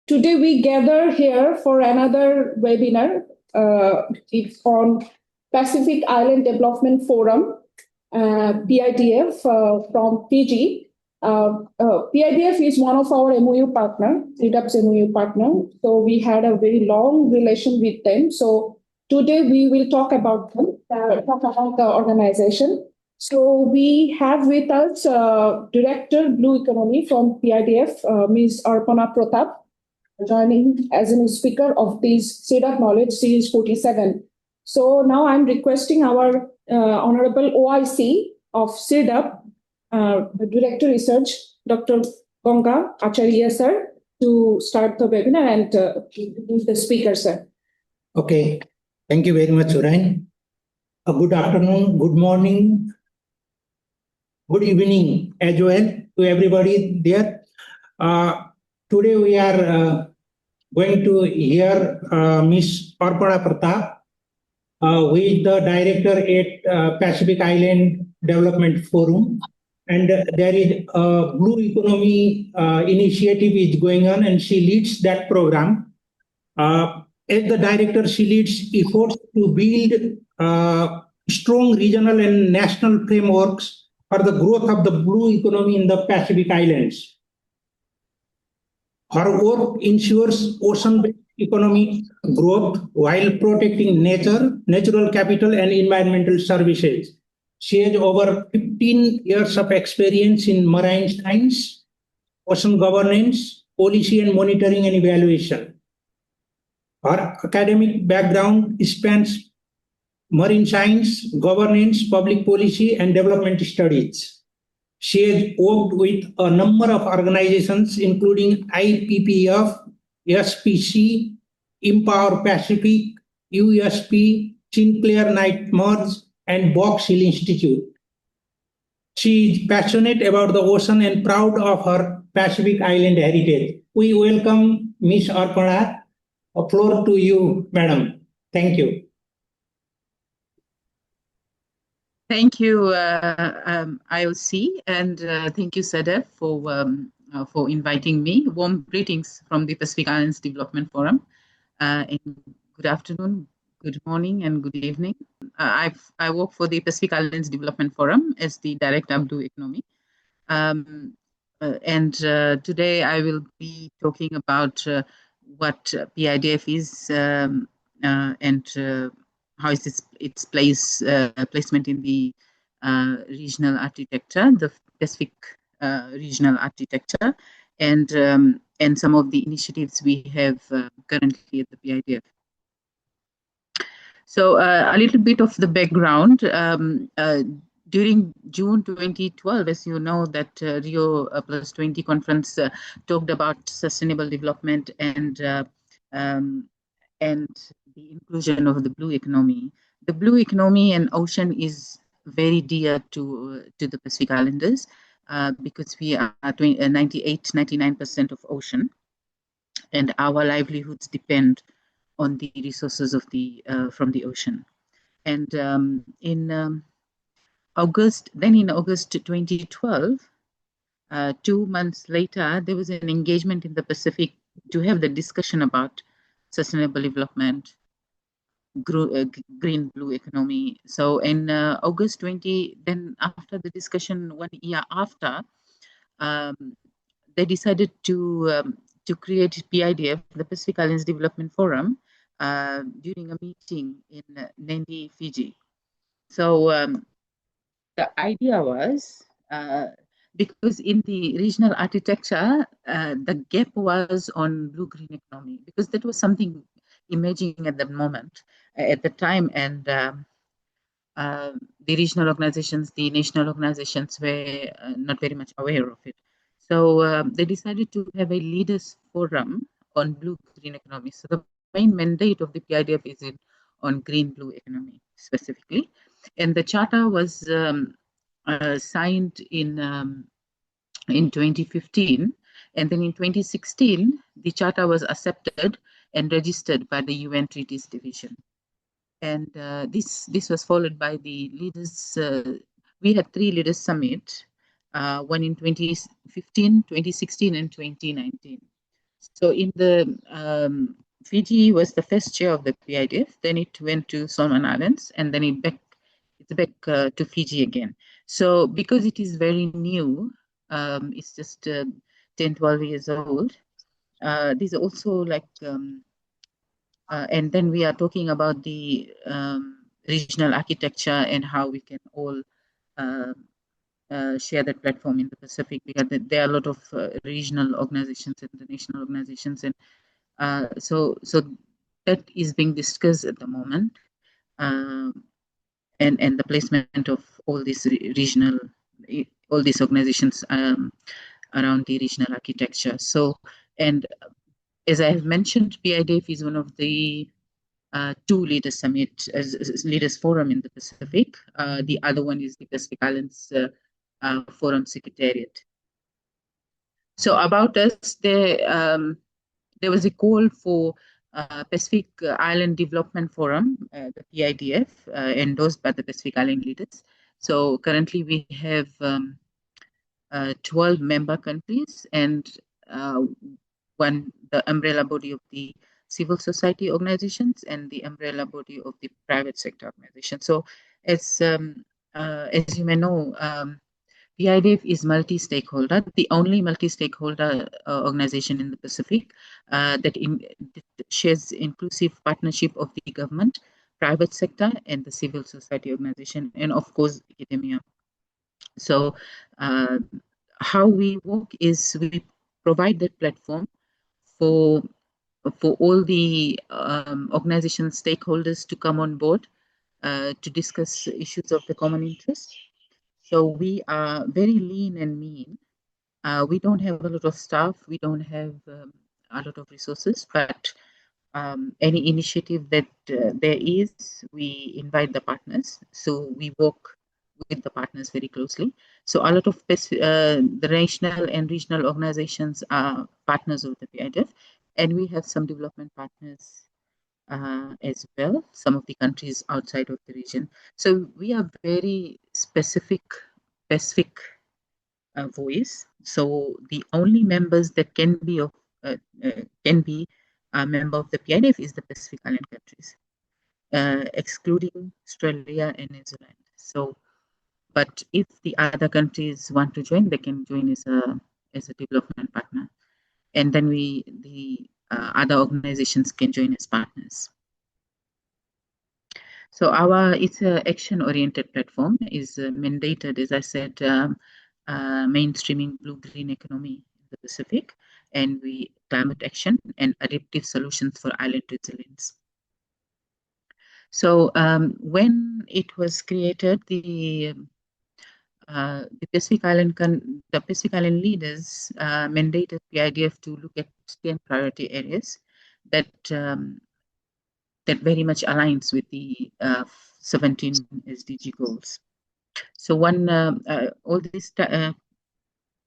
Today we gather here for another webinar. It's on Pacific Island Development Forum, PIDF from Fiji. PIDF is one of our MOU partner, CIRDAP's MOU partner. So we had a very long relation with them. So today we will talk about them, talk about the organization. So we have with us Director Blue Economy from PIDF, Ms. Arpana Pratap, joining as a speaker of this CIRDAP Knowledge Series 47. So now I'm requesting our Honorable OIC of CIRDAP, the Director Research, Dr. Ganga Acharya sir, to start the webinar and the speaker, sir. Okay, thank you very much, Urain. Good afternoon, good morning, good evening as well to everybody there. Today we are going to hear Ms. Arpana Pratap, who is the director at Pacific Island Development Forum. And there is a Blue Economy initiative is going on, and she leads that program. As the director, she leads efforts to build strong regional and national frameworks for the growth of the blue economy in the Pacific Islands. Her work ensures ocean-based economic growth while protecting nature, natural capital, and environmental services. She has over 15 years of experience in marine science, ocean governance, policy and monitoring and evaluation. Her academic background spans marine science, governance, public policy, and development studies. She has worked with a number of organizations, including IPPF, SPC, Empower Pacific, USP, Sinclair Knight Merge, and Box Hill Institute. She is passionate about the ocean and proud of her Pacific Island heritage. We welcome Ms. Arpana. A floor to you, madam. Thank you. Thank you, IOC, and thank you, CIRDAP, for inviting me. Warm greetings from the Pacific Islands Development Forum. And good afternoon, good morning, and good evening. I work for the Pacific Islands Development Forum as the Director of Blue Economy. Today I will be talking about what PIDF is and how is its placement in the regional architecture, the Pacific regional architecture, and some of the initiatives we have currently at the PIDF. So a little bit of the background. During June 2012, as you know, that Rio +20 conference talked about sustainable development and the inclusion of the blue economy. The blue economy and ocean is very dear to the Pacific Islanders because we are 99% of ocean, and our livelihoods depend on the resources of the from the ocean. And in August 2012, 2 months later, there was an engagement in the Pacific to have the discussion about sustainable development, green blue economy. So in August 20, then after the discussion 1 year after, they decided to create PIDF, the Pacific Islands Development Forum, during a meeting in Nadi, Fiji. So the idea was, because in the regional architecture, the gap was on blue-green economy, because that was something emerging at the moment, at the time, and the regional organizations, the national organizations were not very much aware of it. So they decided to have a leaders forum on blue-green economy. So the main mandate of the PIDF is on green-blue economy specifically. And the charter was signed in 2015, and then in 2016 the charter was accepted and registered by the UN Treaties Division. And this was followed by the leaders. We had 3 leaders summit, one in 2015, 2016, and 2019. So in the Fiji was the first chair of the PIDF, then it went to Solomon Islands, and then it's back to Fiji again. So because it is very new, it's just 10, 12 years old. These are also like, and then we are talking about the regional architecture and how we can all share that platform in the Pacific, because there are a lot of regional organizations, international organizations, and so that is being discussed at the moment, and the placement of all these regional, all these organizations around the regional architecture. So, and as I have mentioned, PIDF is one of the two leaders summit, leaders forum in the Pacific. The other one is the Pacific Islands Forum Secretariat. So about us, there was a call for Pacific Island Development Forum, the PIDF, endorsed by the Pacific Island leaders. So currently we have 12 member countries and the umbrella body of the civil society organizations and the umbrella body of the private sector organization. So as you may know, PIDF is multi-stakeholder, the only multi-stakeholder organization in the Pacific that shares inclusive partnership of the government, private sector, and the civil society organization, and of course, academia. So how we work is we provide that platform for all the organization stakeholders to come on board to discuss issues of the common interest. So we are very lean and mean. We don't have a lot of staff. We don't have a lot of resources, but any initiative that there is, we invite the partners. So we work with the partners very closely. So a lot of the national and regional organizations are partners of the PIDF, and we have some development partners as well, some of the countries outside of the region. So we are very specific voice. So the only members that can be a member of the PIDF is the Pacific Island countries, excluding Australia and New Zealand. So, but if the other countries want to join, they can join as a development partner, and then the other organizations can join as partners. So it's a action-oriented platform, is mandated, as I said, mainstreaming blue-green economy in the Pacific, and climate action and adaptive solutions for island resilience. So when it was created, the Pacific Island leaders mandated PIDF to look at 10 priority areas that that very much aligns with the 17 SDG goals. So all this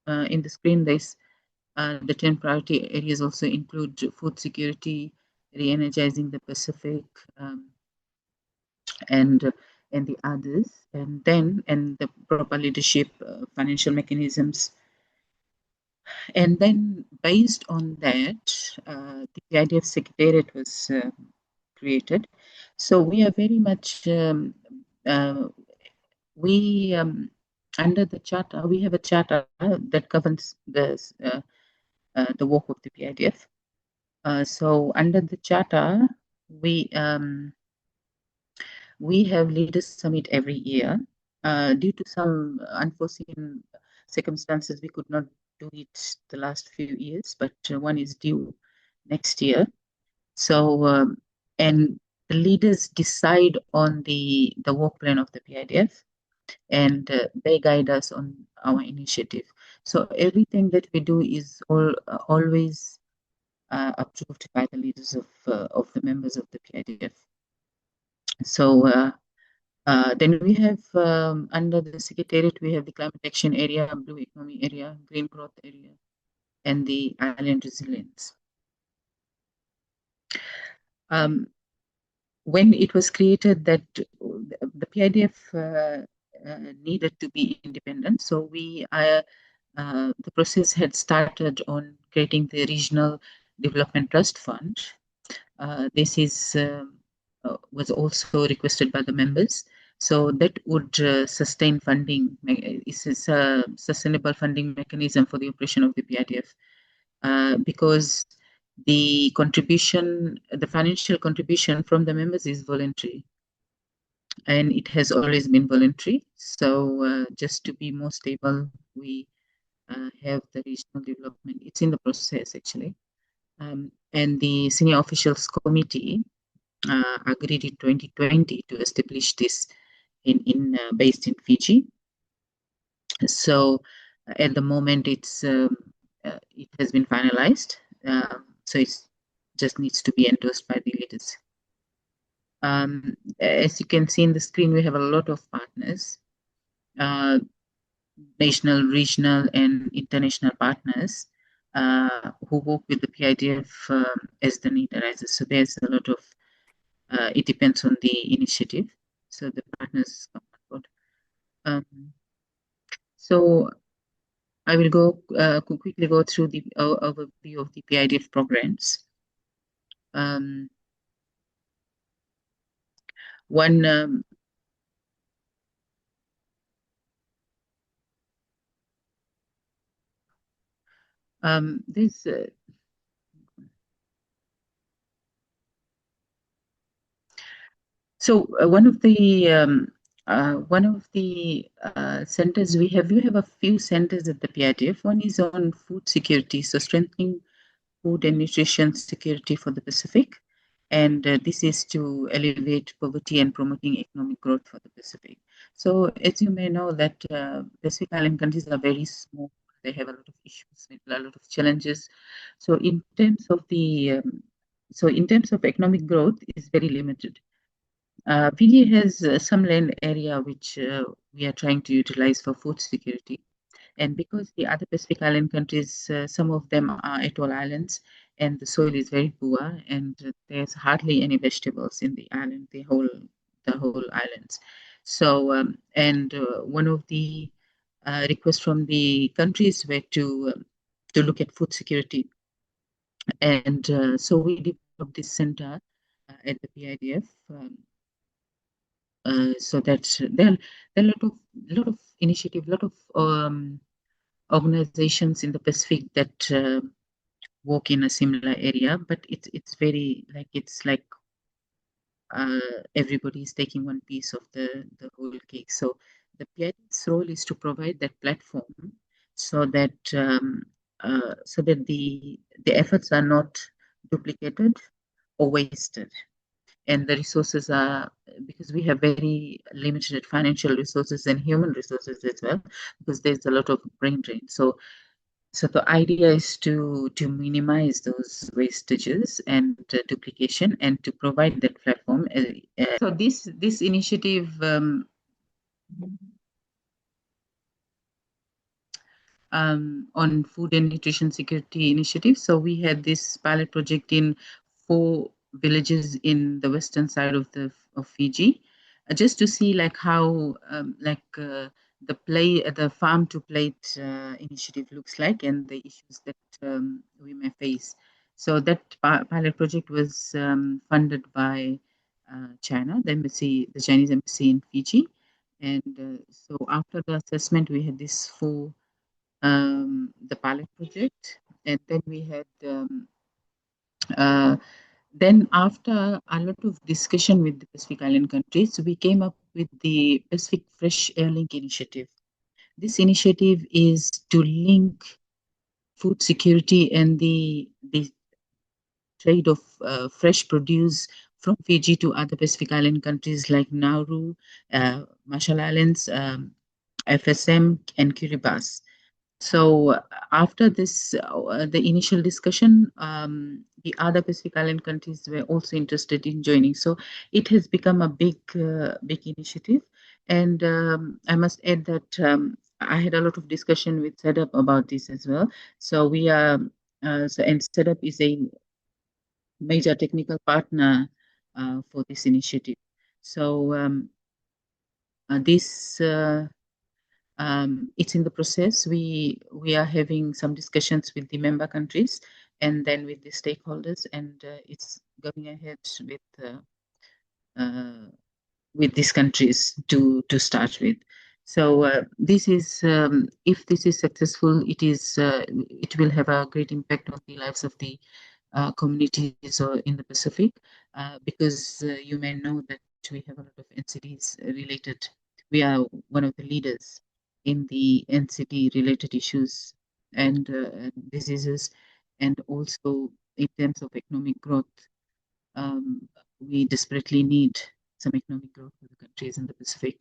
in the screen, there's the 10 priority areas also include food security, re-energizing the Pacific, and the others, and the proper leadership, financial mechanisms. And then based on that, the PIDF Secretariat was created. So we are very much, under the charter, we have a charter that governs the work of the PIDF. So under the charter, we have Leaders Summit every year. Due to some unforeseen circumstances, we could not do it the last few years, but one is due next year. So, and the leaders decide on the work plan of the PIDF, and they guide us on our initiative. So everything that we do is always approved by the leaders of the members of the PIDF. So then we have under the Secretariat, we have the climate action area, blue economy area, green growth area, and the island resilience. When it was created, that the PIDF needed to be independent, so the process had started on creating the regional Development Trust Fund. This is was also requested by the members. So that would sustain funding. This is a sustainable funding mechanism for the operation of the PIDF, because the contribution, the financial contribution from the members is voluntary, and it has always been voluntary. So just to be more stable, we have the regional development. It's in the process actually. And the Senior Officials Committee agreed in 2020 to establish this based in Fiji. So at the moment, it has been finalized. So it just needs to be endorsed by the leaders. As you can see in the screen, we have a lot of partners, national, regional, and international partners who work with the PIDF as the need arises. So there's a lot of, it depends on the initiative. So the partners come on board. So I will quickly go through the overview of the PIDF programs. This so one of the centers we have a few centers at the PIDF. One is on food security, so strengthening food and nutrition security for the Pacific, and this is to alleviate poverty and promoting economic growth for the Pacific. So as you may know that Pacific Island countries are very small. They have a lot of issues, with a lot of challenges. So in terms of the economic growth, is very limited. Fiji has some land area which we are trying to utilize for food security. And because the other Pacific Island countries, some of them are atoll islands, and the soil is very poor, and there's hardly any vegetables in the island, the whole islands. So, one of the requests from the countries were to look at food security, and so we developed this center at the PIDF. So that there are a lot of initiative, lot of organizations in the Pacific that work in a similar area, but it's very like everybody is taking one piece of the whole cake. So the PID's role is to provide that platform so that the efforts are not duplicated or wasted. And the resources are, because we have very limited financial resources and human resources as well, because there's a lot of brain drain. So the idea is to minimize those wastages and duplication, and to provide that platform. So this initiative on food and nutrition security initiative. So we had this pilot project in 4 villages in the western side of Fiji, just to see like how the farm to plate initiative looks like, and the issues that we may face. So that pilot project was funded by China, the Chinese embassy in Fiji. And so after the assessment, we had this 4 the pilot project, and then we had then after a lot of discussion with the Pacific Island countries, we came up with the Pacific Fresh Air Link initiative. This initiative is to link food security and the trade of fresh produce from Fiji to other Pacific Island countries like Nauru, Marshall Islands, FSM, and Kiribati. So after this, the initial discussion, the other Pacific Island countries were also interested in joining. So it has become a big initiative. And I must add that I had a lot of discussion with CIRDAP about this as well. So we are, and CIRDAP is a major technical partner for this initiative. So this. It's in the process. We are having some discussions with the member countries and then with the stakeholders, and it's going ahead with these countries to start with. So this is, if this is successful, it will have a great impact on the lives of the communities or in the Pacific, because you may know that we have a lot of NCDs related. We are one of the leaders in the NCD related issues and diseases, and also in terms of economic growth. We desperately need some economic growth for the countries in the Pacific,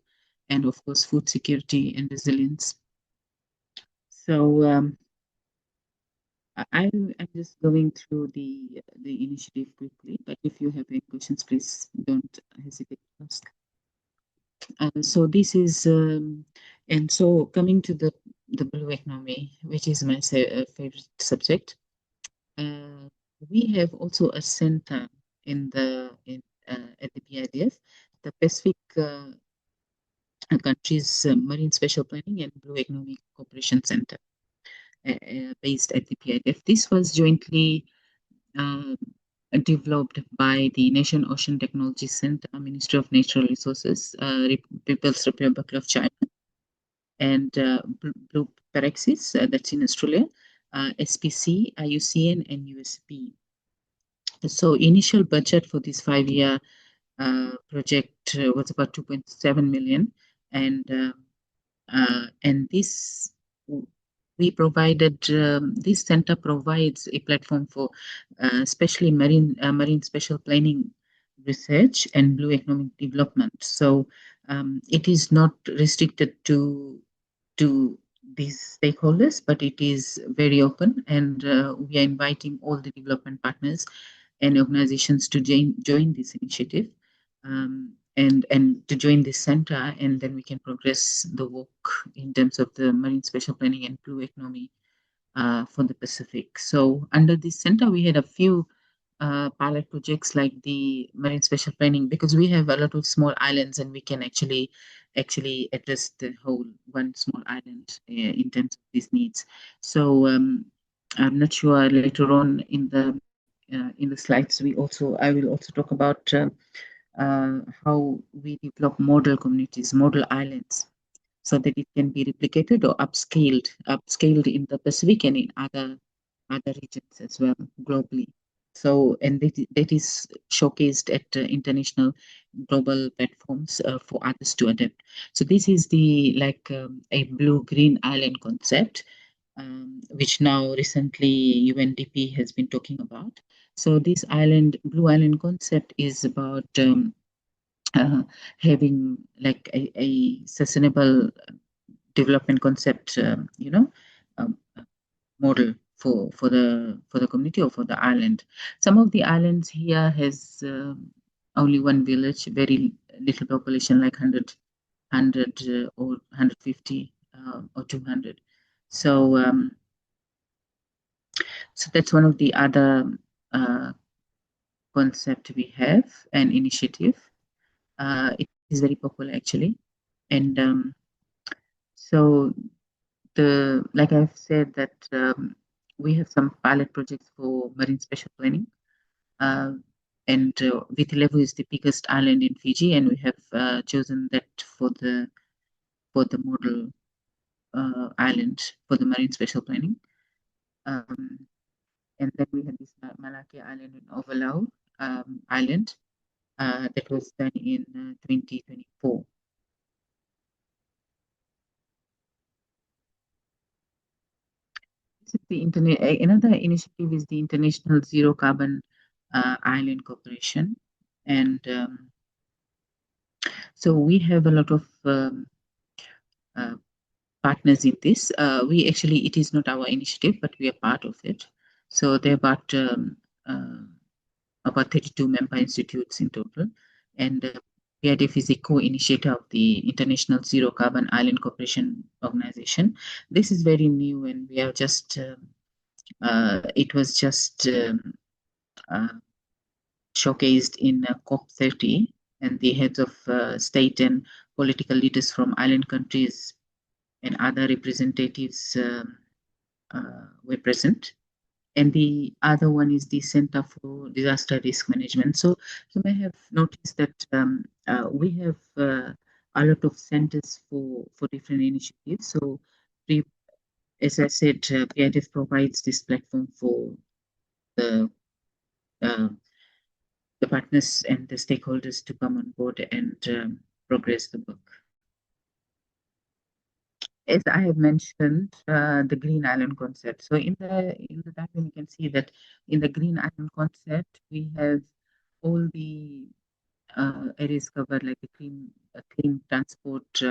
and of course, food security and resilience. So I'm just going through the initiative quickly, but if you have any questions, please don't hesitate to ask. So this is, and so coming to the blue economy, which is my favorite subject. We have also a center in at the PIDF, the Pacific countries Marine Special Planning and Blue Economic Cooperation Center, based at the PIDF. This was jointly developed by the Nation Ocean Technology Center, Ministry of Natural Resources, People's Republic of China, and Blue Paraxis, that's in Australia, SPC, IUCN, and USP. So initial budget for this 5-year project was about 2.7 million, and this we provided. This center provides a platform for especially marine special planning research and blue economic development. So it is not restricted to these stakeholders, but it is very open, and we are inviting all the development partners and organizations to join this initiative, and to join this center, and then we can progress the work in terms of the marine special planning and blue economy for the Pacific. So under this center, we had a few pilot projects like the marine special planning, because we have a lot of small islands, and we can actually address the whole one small island in terms of these needs. So I'm not sure, later on in the slides, I will also talk about how we develop model communities, model islands, so that it can be replicated or upscaled in the Pacific and in other regions as well globally. So, and that is showcased at international global platforms for others to adapt. So this is a blue-green island concept, which now recently UNDP has been talking about. So this blue island concept is about having like a sustainable development concept, model for the community or for the island. Some of the islands here has only one village, very little population, like 100 or 150 or 200. So so that's one of the other concept we have, an initiative. It is very popular actually, and so like I've said that we have some pilot projects for marine special planning, and Vitilevu is the biggest island in Fiji, and we have chosen that for the model island for the marine special planning. And then we have this Malacca Island in Ovalau Island that was done in 2024. Another initiative is the International Zero Carbon Island Corporation, and so we have a lot of partners in this. It is not our initiative, but we are part of it. So there are about 32 member institutes in total, and PIDF is a co-initiator of the International Zero Carbon Island Corporation organization. This is very new, and we are just it was just showcased in COP30, and the heads of state and political leaders from island countries and other representatives were present. and the other one is the Center for Disaster Risk Management. So you may have noticed that we have a lot of centers for different initiatives. So as I said, PIDF provides this platform for the partners and the stakeholders to come on board and progress the work. As I have mentioned, the Green Island concept. So in the diagram, you can see that in the Green Island concept, we have all the areas covered, like the clean transport,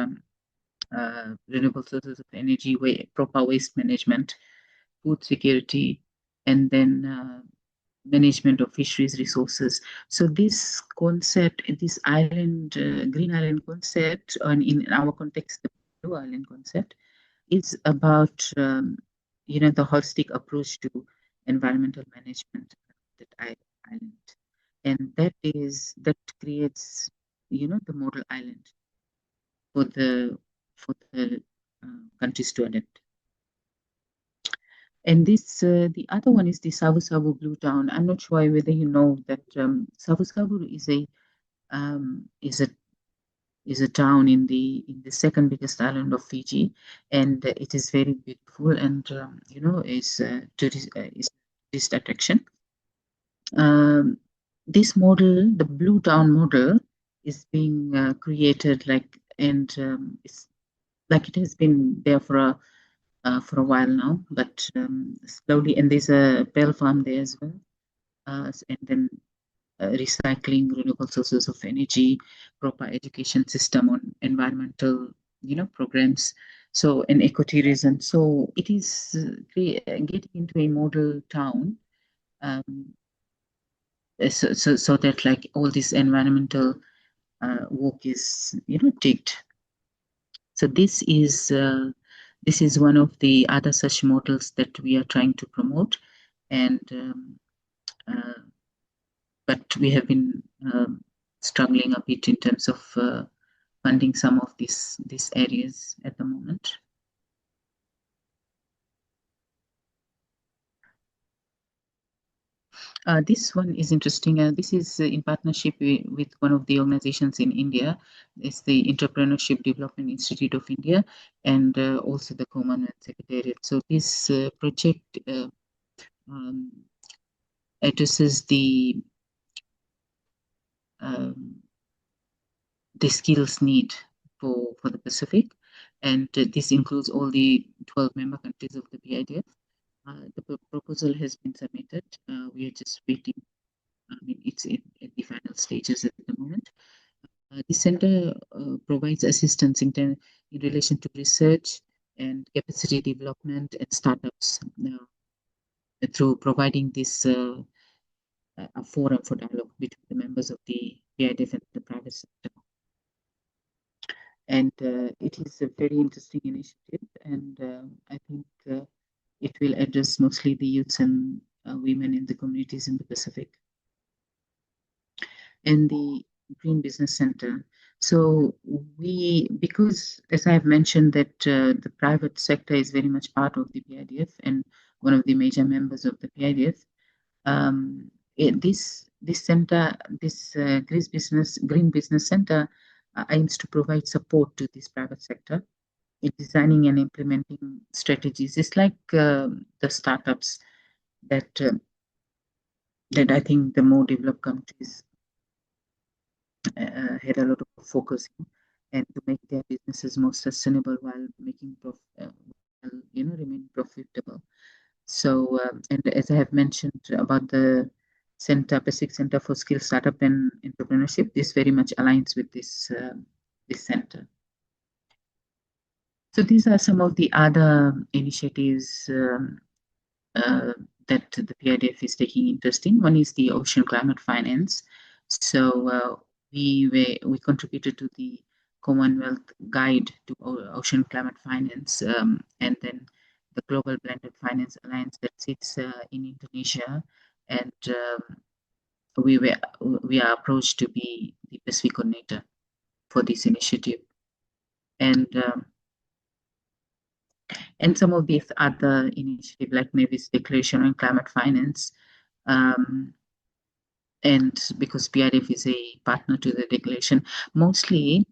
renewable sources of energy, proper waste management, food security, and then management of fisheries resources. So this concept, this island, Green Island concept, and in our context, the Blue Island concept, is about the holistic approach to environmental management at that island, and that creates the model island for the countries to adopt. And this the other one is the Savu Savu Blue Town. I'm not sure whether you know that Savu Savu is a town in the second biggest island of Fiji, and it is very beautiful, and is tourist attraction. This model, the Blue Town model, is being created it's like it has been there for a while now, but slowly, and there's a bell farm there as well, and then recycling, renewable sources of energy, proper education system on environmental, programs. So, and ecotourism. So it is getting into a model town, so that like all this environmental work is, ticked. So this is one of the other such models that we are trying to promote, and but we have been struggling a bit in terms of funding some of these areas at the moment. This one is interesting. This is in partnership with one of the organizations in India. It's the Entrepreneurship Development Institute of India, and also the Commonwealth Secretariat. So this project addresses the skills need for the Pacific, and this includes all the 12 member countries of the PIDF. The proposal has been submitted. We are just waiting. I mean, it's at the final stages at the moment. The center provides assistance in relation to research and capacity development and startups through providing this a forum for dialogue between the members of the PIDF and the private sector. And it is a very interesting initiative, and I think it will address mostly the youths and women in the communities in the Pacific. And the Green Business Center. So because as I have mentioned that the private sector is very much part of the PIDF and one of the major members of the PIDF, this center, this Green Business Center aims to provide support to this private sector in designing and implementing strategies. It's like the startups that I think the more developed countries had a lot of focus in, and to make their businesses more sustainable while making remain profitable. So, and as I have mentioned about the Pacific Center for Skill Startup and Entrepreneurship, this very much aligns with this center. So these are some of the other initiatives that the PIDF is taking interest in. One is the Ocean Climate Finance. So we contributed to the Commonwealth Guide to Ocean Climate Finance, and then the Global Blended Finance Alliance that sits in Indonesia, and we are approached to be the Pacific coordinator for this initiative. And and some of these other initiatives like Navy's Declaration on Climate Finance. And because PIDF is a partner to the declaration, mostly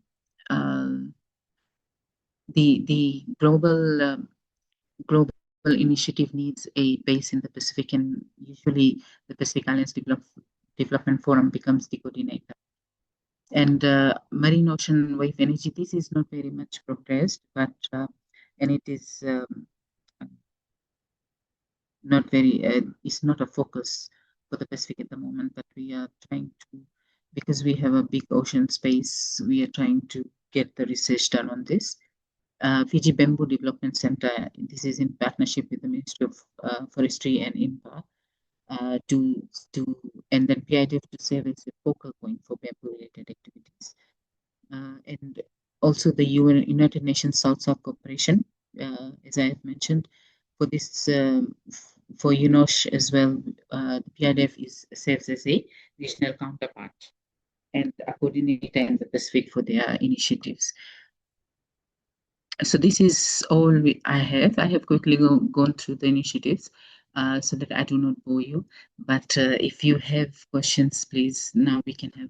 the global initiative needs a base in the Pacific, and usually the Pacific Islands Development Forum becomes the coordinator. And marine ocean wave energy, this is not very much progressed, but and it is not very, it's not a focus for the Pacific at the moment, but we are trying to, because we have a big ocean space, we are trying to get the research done on this. Fiji Bamboo Development Center, this is in partnership with the Ministry of Forestry and INPA, and then PIDF to serve as a focal point for bamboo-related activities. And also the United Nations South-South Cooperation, as I have mentioned, for this, for UNOSH as well, the PIDF serves as a regional counterpart and a coordinator in the Pacific for their initiatives. So this is all I have. I have quickly gone through the initiatives so that I do not bore you. But if you have questions, please, now we can have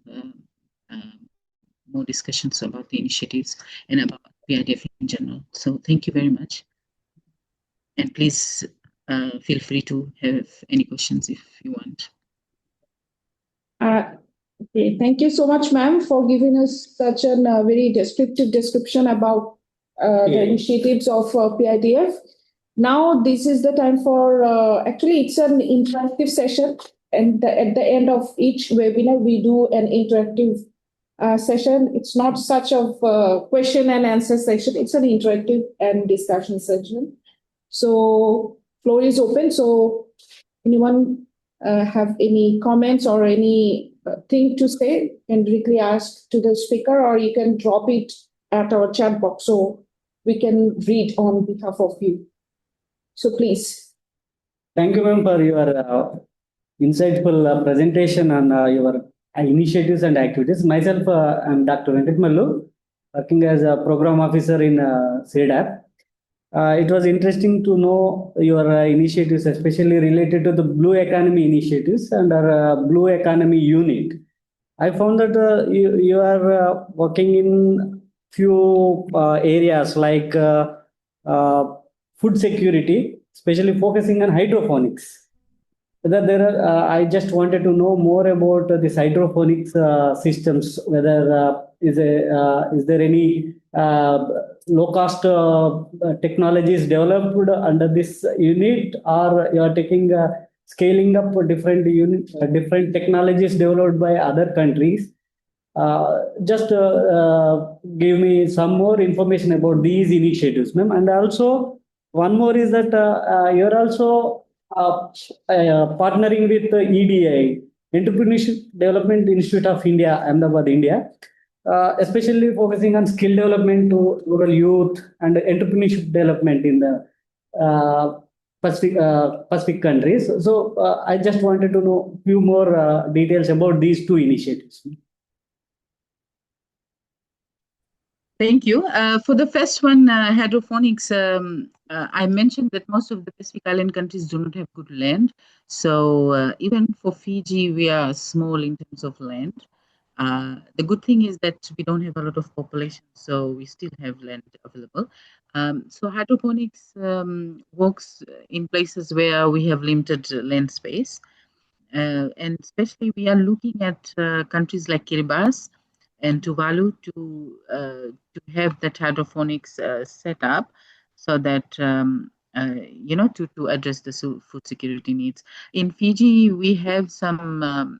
more discussions about the initiatives and about PIDF in general. So thank you very much. And please feel free to have any questions if you want. Okay. Thank you so much, ma'am, for giving us such a very descriptive description about the initiatives of PIDF. Now, this is the time for, actually, it's an interactive session. And at the end of each webinar, we do an interactive session. It's not such a question and answer session. It's an interactive and discussion session. So, floor is open. So, anyone have any comments or any thing to say, can directly ask to the speaker, or you can drop it at our chat box so we can read on behalf of you. So please. Thank you, ma'am, for your insightful presentation on your initiatives and activities. Myself, I'm Dr. Venkat Mallu, working as a program officer in CIRDAP. It was interesting to know your initiatives, especially related to the blue economy initiatives and our blue economy unit. I found that you are working in few areas like food security, especially focusing on hydroponics. I just wanted to know more about these hydroponics systems. Whether is there any low cost technologies developed under this unit, or you are taking scaling up different technologies developed by other countries? Just give me some more information about these initiatives, ma'am. And also, one more is that you're also partnering with EDI, Entrepreneurship Development Institute of India, Ahmedabad, India, especially focusing on skill development to rural youth and entrepreneurship development in the Pacific countries. So I just wanted to know a few more details about these two initiatives. Thank you. For the first one, hydroponics, I mentioned that most of the Pacific Island countries do not have good land. So even for Fiji, we are small in terms of land. The good thing is that we don't have a lot of population, so we still have land available. So hydroponics works in places where we have limited land space. And especially we are looking at countries like Kiribati and Tuvalu to have that hydroponics set up so that to address the food security needs. In Fiji, we have some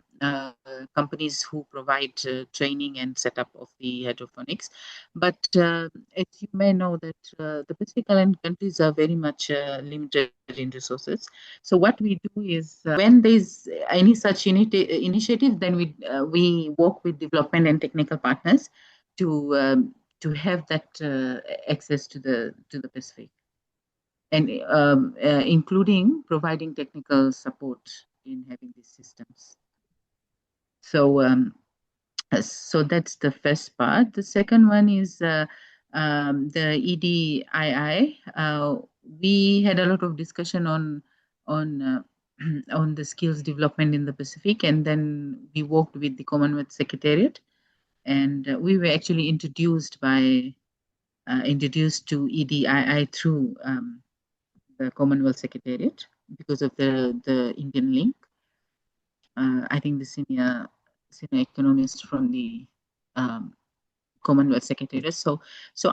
companies who provide training and setup of the hydroponics, but as you may know that the Pacific Island countries are very much limited in resources. So what we do is when there's any such initiative, then we work with development and technical partners to have that access to the Pacific, and including providing technical support in having these systems. So so that's the first part. The second one is the EDII, we had a lot of discussion on on the skills development in the Pacific, and then we worked with the Commonwealth Secretariat, and we were actually introduced to EDII through the Commonwealth Secretariat because of the Indian link. I think the senior economist from the Commonwealth Secretariat. So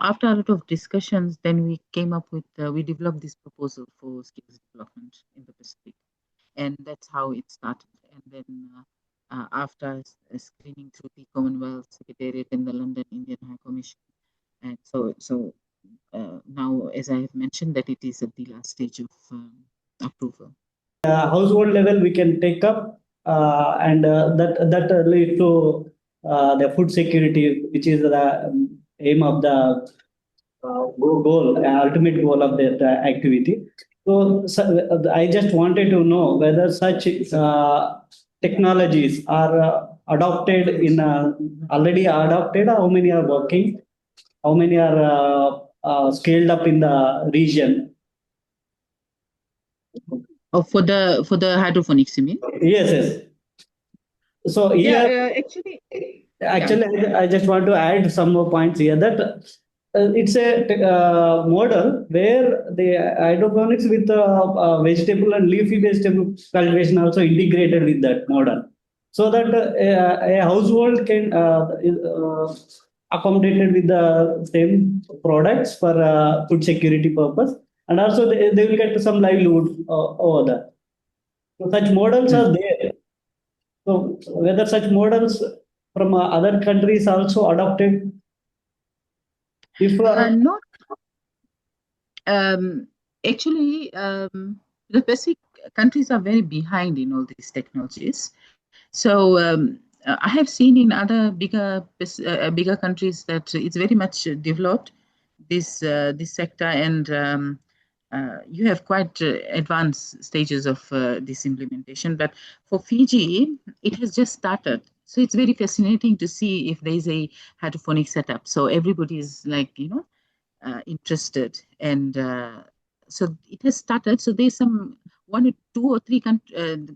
after a lot of discussions, then we came up with we developed this proposal for skills development in the Pacific, and that's how it started. And then after screening through the Commonwealth Secretariat and the London Indian High Commission, and so now, as I have mentioned, that it is at the last stage of approval. Household level we can take up, and that lead to the food security, which is the aim of the ultimate goal of that activity. So I just wanted to know whether such technologies are adopted in already adopted, how many are working, how many are scaled up in the region. Oh, for the hydroponics, you mean? Yes. So here, actually, I just want to add some more points here that it's a model where the hydroponics with vegetable and leafy vegetable cultivation also integrated with that model, so that a household can accommodated with the same products for food security purpose, and also they will get some livelihood over there. So such models are there. So whether such models from other countries also adopted? If not actually, the Pacific countries are very behind in all these technologies. So I have seen in other bigger countries that it's very much developed, this sector, and you have quite advanced stages of this implementation. But for Fiji, it has just started. So it's very fascinating to see if there is a hydroponic setup. So everybody is like, interested, and so it has started. So there's some 1 or 2 or 3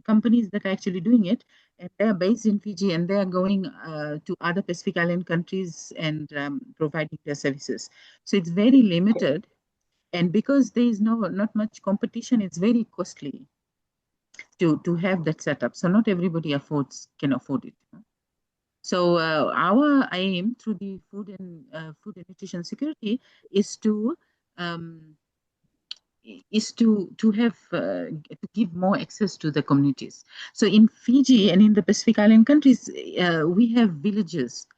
companies that are actually doing it, and they are based in Fiji, and they are going to other Pacific Island countries and providing their services. So it's very limited, and because there is not much competition, it's very costly to have that setup. So not everybody can afford it. So our aim through the food and nutrition security is to have to give more access to the communities. So in Fiji and in the Pacific Island countries, we have villages,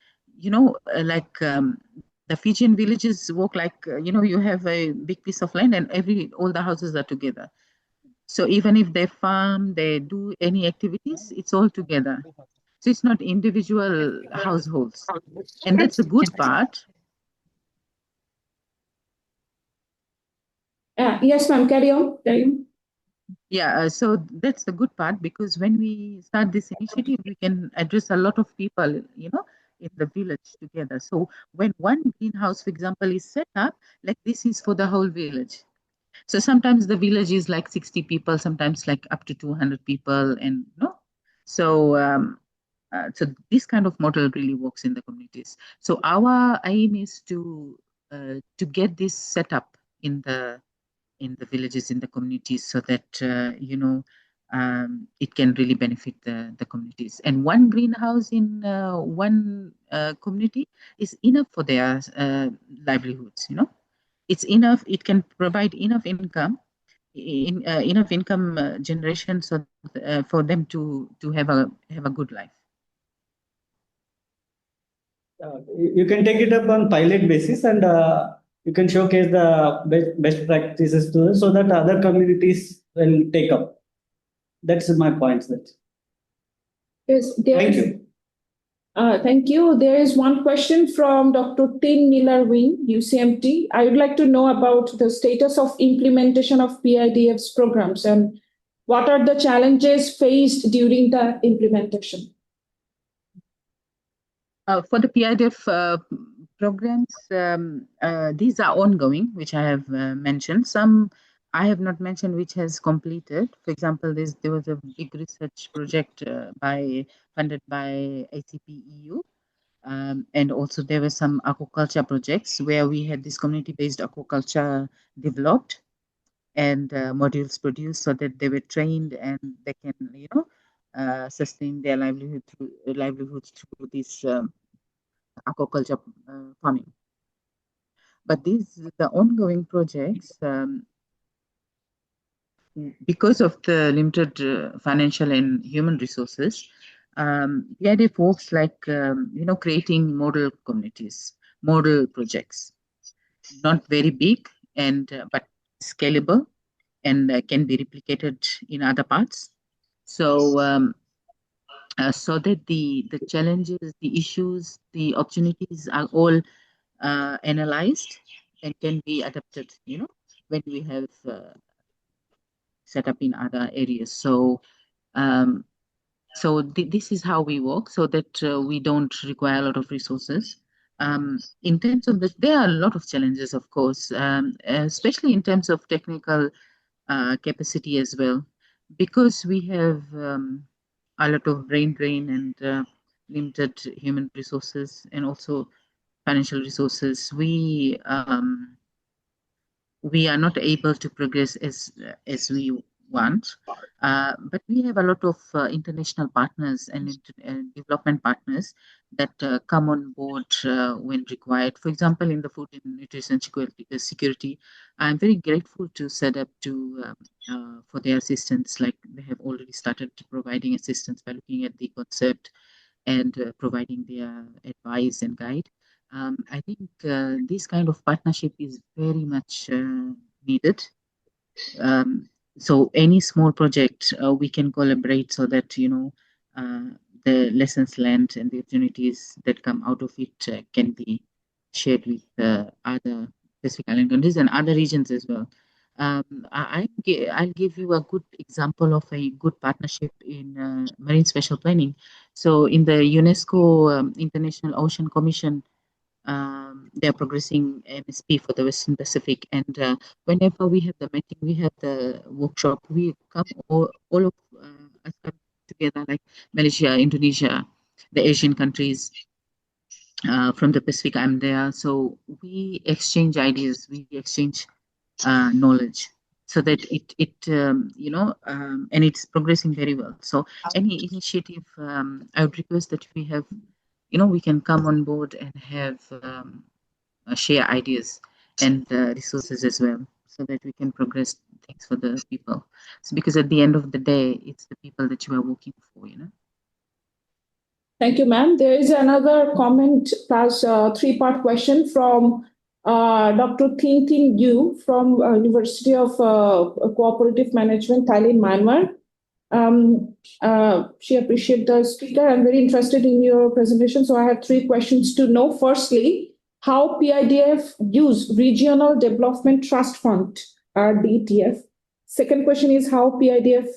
like the Fijian villages work like, you have a big piece of land and all the houses are together. So even if they farm, they do any activities, it's all together. So it's not individual households. And that's the good part. Yes, ma'am, carry on. Yeah, so that's the good part, because when we start this initiative, we can address a lot of people, in the village together. So when one greenhouse, for example, is set up, like this is for the whole village. So sometimes the village is like 60 people, sometimes like up to 200 people, and so so this kind of model really works in the communities. So our aim is to get this set up in the villages, in the communities, so that it can really benefit the communities. And one greenhouse in one community is enough for their livelihoods. It's enough. It can provide enough income, generation, so for them to have a good life. You can take it up on pilot basis, and you can showcase the best practices to so that other communities will take up. That's my point. Yes, thank you. Thank you. There is one question from Dr. Tin Miller Wing, UCMT. I would like to know about the status of implementation of PIDF's programs and what are the challenges faced during the implementation. For the PIDF programs, these are ongoing, which I have mentioned. Some I have not mentioned, which has completed. For example, there was a big research project funded by ACP EU. And also there were some aquaculture projects where we had this community-based aquaculture developed and modules produced so that they were trained and they can, sustain their livelihoods through this aquaculture farming. But the ongoing projects, because of the limited financial and human resources, PIDF works like, creating model communities, model projects, not very big and but scalable and can be replicated in other parts. So so that the challenges, the issues, the opportunities are all analyzed and can be adapted, when we have set up in other areas. So this is how we work, so that we don't require a lot of resources. In terms of there are a lot of challenges, of course, especially in terms of technical capacity as well, because we have a lot of brain drain and limited human resources and also financial resources. We are not able to progress as we want. But we have a lot of international partners and development partners that come on board when required. For example, in the food and nutrition security, I'm very grateful to CIRDAP for their assistance. Like, they have already started providing assistance by looking at the concept and providing their advice and guide. I think this kind of partnership is very much needed. So any small project we can collaborate so that the lessons learned and the opportunities that come out of it can be shared with other Pacific Island countries and other regions as well. I'll give you a good example of a good partnership in marine spatial planning. So in the UNESCO International Ocean Commission, they're progressing MSP for the Western Pacific, and whenever we have the meeting, we have the workshop, we come all of us come together, like Malaysia, Indonesia, the Asian countries. From the Pacific, I'm there, so we exchange ideas, we exchange knowledge, so that and it's progressing very well. So any initiative, I would request that we have, we can come on board and have share ideas and resources as well, so that we can progress things for the people. So because at the end of the day, it's the people that you are working for, Thank you, ma'am. There is another comment plus three-part question from Dr. Ting Ting Yu from University of Cooperative Management, Thailand, Myanmar. She appreciates the speaker. I'm very interested in your presentation. So I have three questions to know. Firstly, how PIDF use Regional Development Trust Fund, RDTF. Second question is how PIDF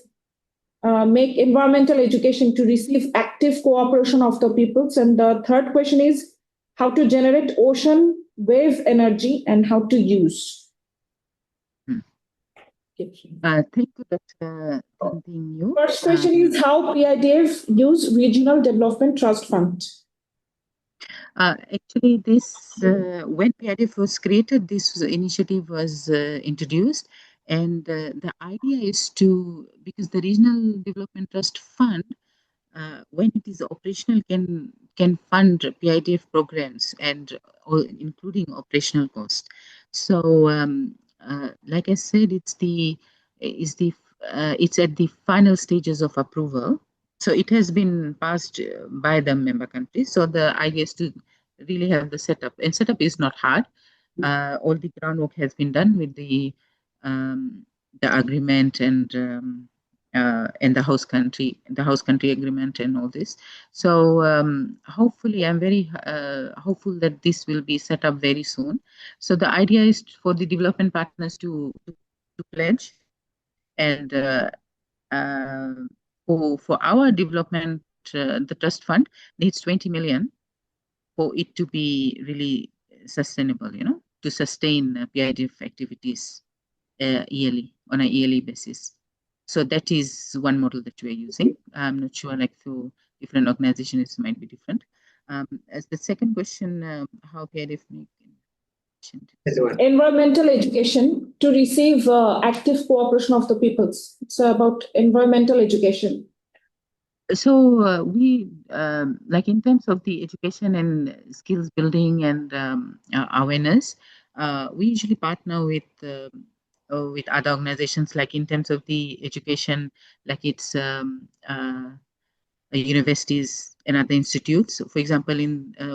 make environmental education to receive active cooperation of the peoples. And the third question is how to generate ocean wave energy and how to use. Thank you, Dr. Yu. First question is how PIDF use Regional Development Trust Fund. Actually, this when PIDF was created, this initiative was introduced, and the idea is because the Regional Development Trust Fund, when it is operational, can fund PIDF programs and including operational cost. So, like I said, it's at the final stages of approval. So it has been passed by the member countries. So the idea is to really have the setup, and setup is not hard. All the groundwork has been done with the agreement and the host country agreement and all this. So hopefully, I'm very hopeful that this will be set up very soon. So the idea is for the development partners to pledge, and for our development, the trust fund needs 20 million for it to be really sustainable, to sustain PIDF activities yearly, on a yearly basis. So that is one model that we are using. I'm not sure, like for different organizations, it might be different. As the second question, how PIDF make environmental education to receive active cooperation of the peoples. It's about environmental education. So we like in terms of the education and skills building and awareness, we usually partner with other organizations, like in terms of the education, like it's universities and other institutes. So for example,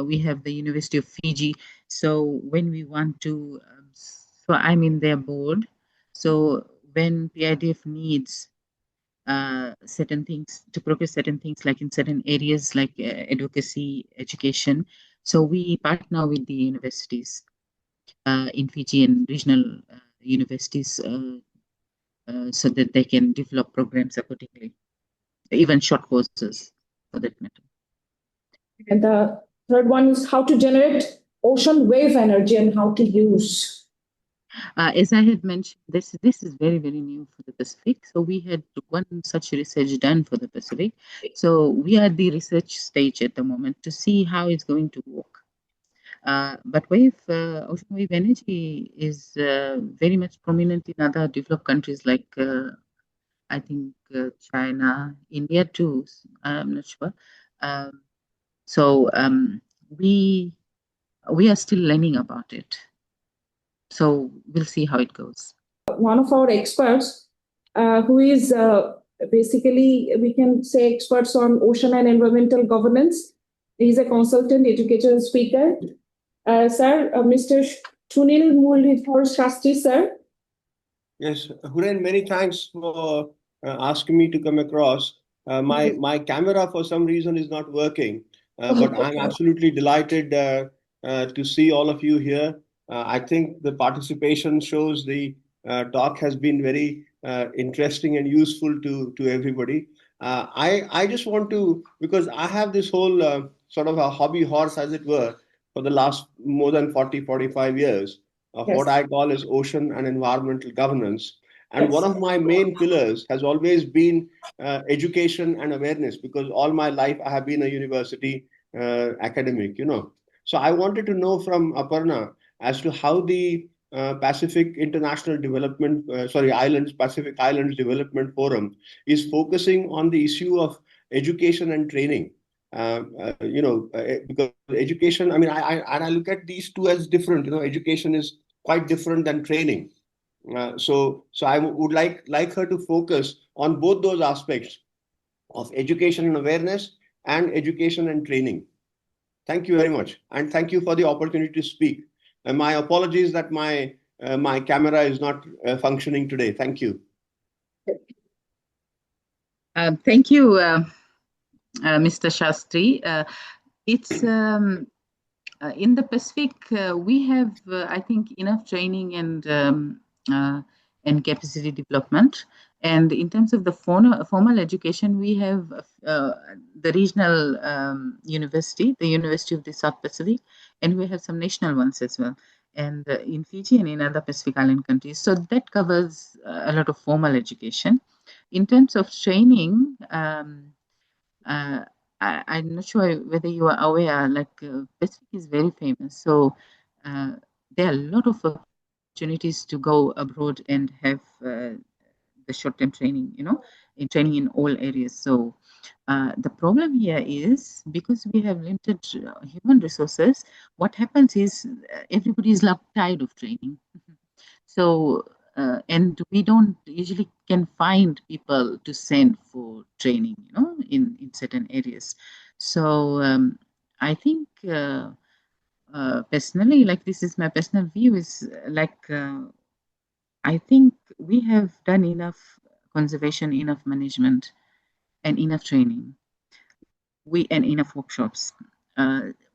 we have the University of Fiji. So when we want to, so I'm in their board. So when PIDF needs certain things to progress certain things, like in certain areas like advocacy, education, so we partner with the universities in Fiji and regional universities so that they can develop programs accordingly, even short courses for that matter. And the third one is how to generate ocean wave energy and how to use. As I had mentioned, this is very, very new for the Pacific. So we had one such research done for the Pacific. So we are at the research stage at the moment to see how it's going to work. But ocean wave energy is very much prominent in other developed countries like I think China, India too. I'm not sure. So we are still learning about it. So we'll see how it goes. One of our experts, who is basically, we can say, experts on ocean and environmental governance. He's a consultant, educator, and speaker. Sir, Mr. Sunil Mulidhar Shastri, sir. Yes, Huren, many thanks for asking me to come across. My camera for some reason is not working, but I'm absolutely delighted to see all of you here. I think the participation shows the talk has been very interesting and useful to everybody. I just want to, because I have this whole sort of a hobby horse, as it were, for the last more than 45 years of what I call as ocean and environmental governance. And one of my main pillars has always been education and awareness, because all my life I have been a university academic, So I wanted to know from Aparna as to how the Pacific International Development, Pacific Islands Development Forum is focusing on the issue of education and training. Because education, I look at these two as different. Education is quite different than training. So I would like her to focus on both those aspects of education and awareness and education and training. Thank you very much, and thank you for the opportunity to speak. And my apologies that my camera is not functioning today. Thank you. Thank you, Mr. Shastri. It's in the Pacific, we have, I think, enough training and capacity development. And in terms of the formal education, we have the regional university, the University of the South Pacific, and we have some national ones as well. And in Fiji and in other Pacific Island countries. So that covers a lot of formal education. In terms of training, I'm not sure whether you are aware, like Pacific is very famous. So there are a lot of opportunities to go abroad and have the short-term training, in training in all areas. So the problem here is because we have limited human resources, what happens is everybody is tired of training. So, and we don't usually can find people to send for training, in certain areas. So I think personally, like this is my personal view, is like I think we have done enough conservation, enough management, and enough training. And enough workshops.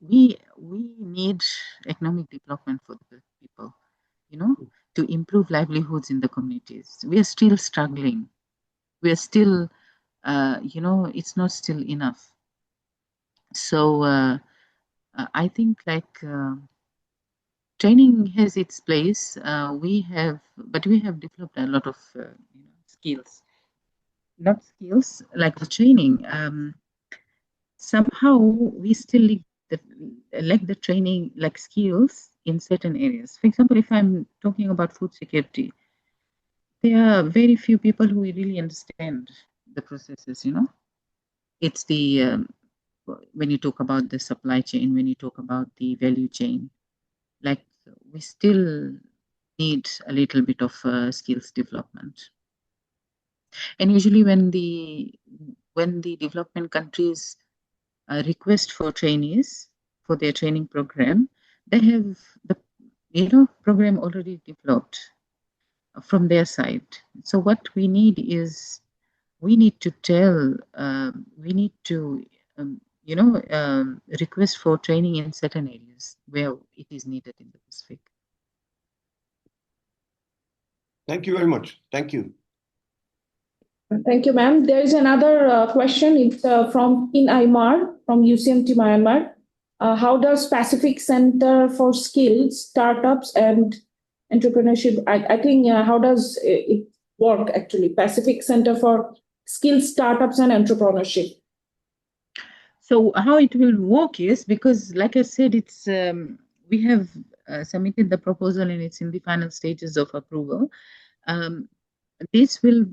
We need economic development for the people, to improve livelihoods in the communities. We are still struggling. We are still, it's not still enough. So I think training has its place. But we have developed a lot of skills. Not skills like the training. Somehow we still lack the training, like skills in certain areas. For example, if I'm talking about food security, there are very few people who really understand the processes. It's the when you talk about the supply chain, when you talk about the value chain, like we still need a little bit of skills development. And usually when the development countries request for trainees for their training program, they have the program already developed from their side. So what we need is we need to request for training in certain areas where it is needed in the Pacific. Thank you very much. Thank you. Thank you, ma'am. There is another question. It's from In Aymar from UCMT Myanmar. How does Pacific Center for Skills, Startups and Entrepreneurship, I think, how does it work actually? Pacific Center for Skills, Startups and Entrepreneurship. So how it will work is, because like I said, it's we have submitted the proposal and it's in the final stages of approval. This will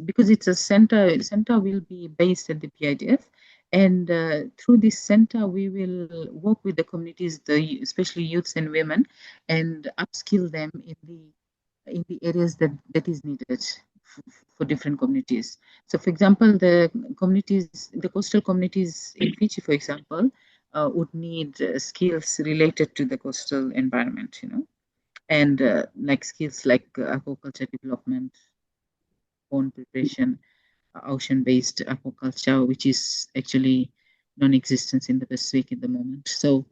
because it's a center will be based at the PIDF, and through this center we will work with the communities, especially youths and women, and upskill them in the areas that is needed for different communities. So for example, the coastal communities in Fiji, for example, would need skills related to the coastal environment, and like skills like aquaculture development, own preparation, ocean-based aquaculture, which is actually non-existent in the Pacific at the moment. So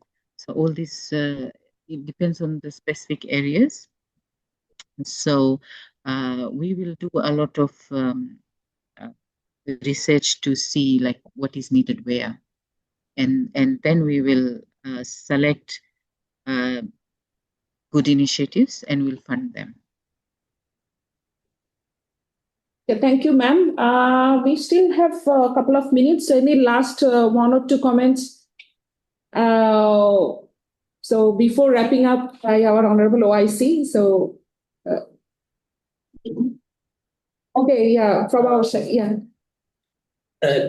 all this it depends on the specific areas. So we will do a lot of research to see like what is needed where, and then we will select good initiatives and we'll fund them. Okay, thank you, ma'am. We still have a couple of minutes. Any last one or two comments? So before wrapping up by our Honorable OIC, so okay, yeah, from our side, yeah.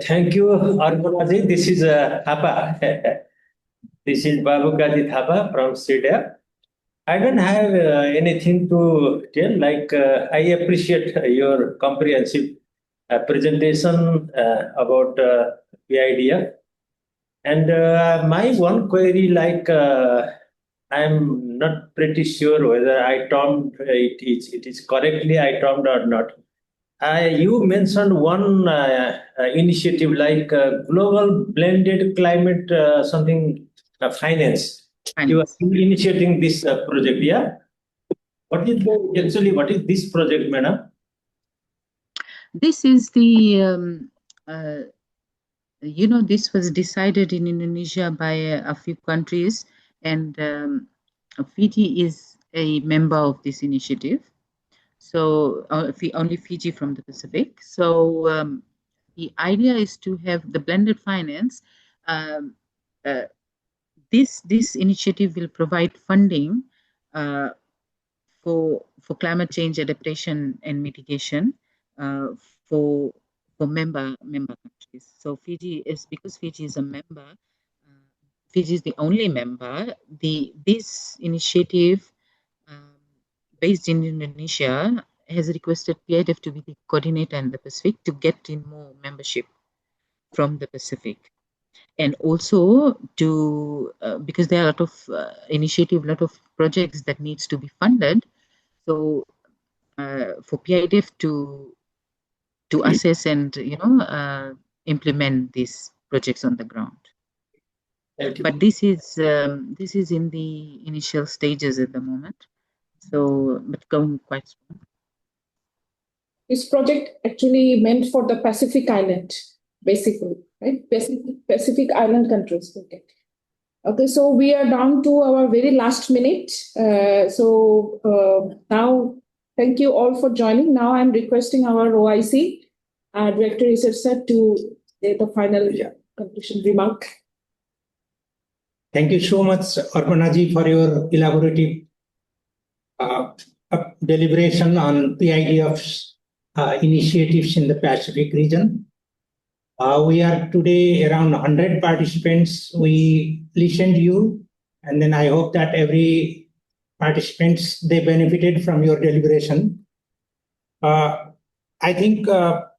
Thank you, Arpana ji. This is Thapa. This is Babu Gaji Thapa from CIRDAP. I don't have anything to tell. I appreciate your comprehensive presentation about PIDF. And my one query, I'm not pretty sure whether I termed it is correctly I termed or not. You mentioned one initiative like Global Blended Climate Finance. You are initiating this project, yeah? What is this project, madam? This is the this was decided in Indonesia by a few countries, and Fiji is a member of this initiative. So only Fiji from the Pacific. So the idea is to have the blended finance. This initiative will provide funding for climate change adaptation and mitigation for member countries. So because Fiji is a member. Fiji is the only member. This initiative, based in Indonesia, has requested PIDF to be the coordinator in the Pacific to get in more membership from the Pacific, and also to because there are a lot of initiative, a lot of projects that needs to be funded. So for PIDF to assess and implement these projects on the ground. But this is in the initial stages at the moment. So, but going quite strong. This project actually meant for the Pacific Island, basically, right? Pacific Island countries. Okay. Okay, so we are down to our very last minute. Now, thank you all for joining. Now I'm requesting our OIC, Director Research Sir, to say the final conclusion remark. Thank you so much, Arpana ji, for your elaborative deliberation on PIDF's initiatives in the Pacific region. We are today around 100 participants. We listened to you, and then I hope that every participants, they benefited from your deliberation. I think for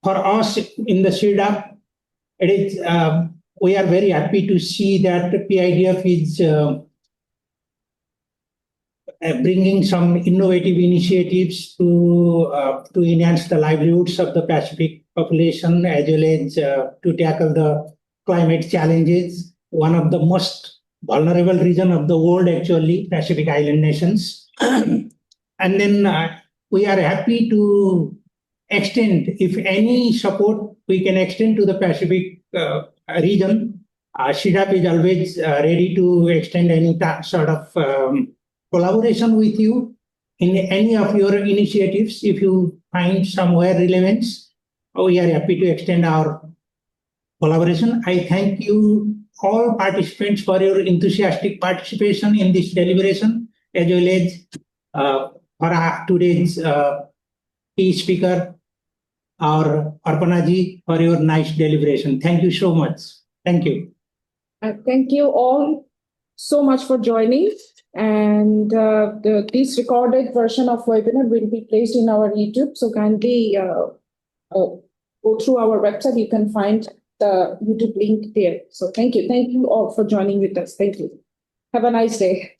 us in the CIRDAP, it is, we are very happy to see that PIDF is bringing some innovative initiatives to enhance the livelihoods of the Pacific population, as well as to tackle the climate challenges. One of the most vulnerable region of the world, actually, Pacific Island nations. And then we are happy to extend, if any support we can extend to the Pacific region. CIRDAP is always ready to extend any sort of collaboration with you in any of your initiatives. If you find somewhere relevance, we are happy to extend our collaboration. I thank you all participants for your enthusiastic participation in this deliberation, as well as for today's key speaker, our Arpana ji, for your nice deliberation. Thank you so much. Thank you. Thank you all so much for joining. And this recorded version of webinar will be placed in our YouTube. So kindly go through our website. You can find the YouTube link there. So thank you. Thank you all for joining with us. Thank you. Have a nice day.